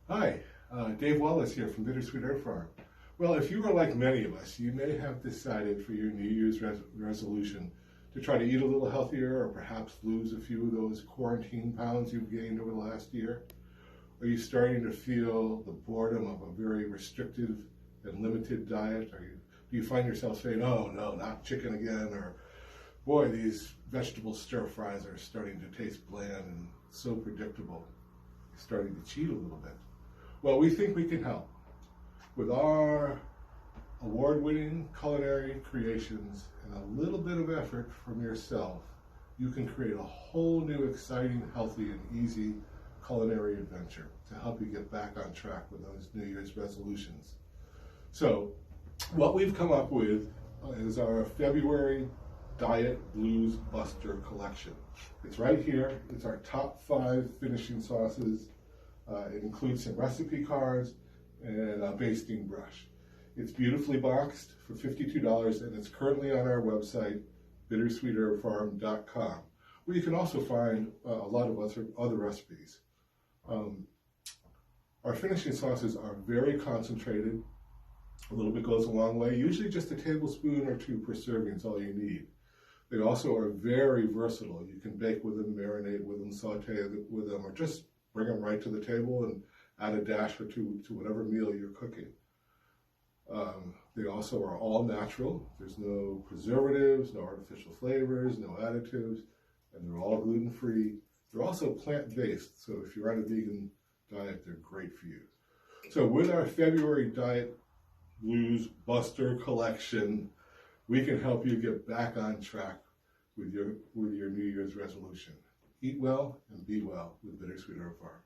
Hi, Dave Wallace here from Bittersweet Farm. Well, if you are like many of us, you may have decided for your New Year's resolution to try to eat a little healthier or perhaps lose a few of those quarantine pounds you've gained over the last year. Are you starting to feel the boredom of a very restrictive and limited diet? Do you find yourself saying, oh no, not chicken again, or boy, these vegetable stir fries are starting to taste bland and so predictable? You're starting to cheat a little bit. Well, we think we can help. With our award-winning culinary creations and a little bit of effort from yourself, you can create a whole new exciting, healthy, and easy culinary adventure to help you get back on track with those New Year's resolutions. So, what we've come up with is our February Diet Blues Buster collection. It's right here. It's our top 5 finishing sauces. It includes some recipe cards and a basting brush. It's beautifully boxed for $52 and it's currently on our website, bittersweetfarm.com, where you can also find a lot of other recipes. Our finishing sauces are very concentrated. A little bit goes a long way. Usually just a tablespoon or 2 per serving is all you need. They also are very versatile. You can bake with them, marinate with them, saute with them, or just bring them right to the table and add a dash or two to whatever meal you're cooking. They also are all natural. There's no preservatives, no artificial flavors, no additives, and they're all gluten-free. They're also plant-based, so if you're on a vegan diet, they're great for you. So with our February Diet Blues Buster collection, we can help you get back on track with your New Year's resolution. Eat well and be well with Bittersweet Farm.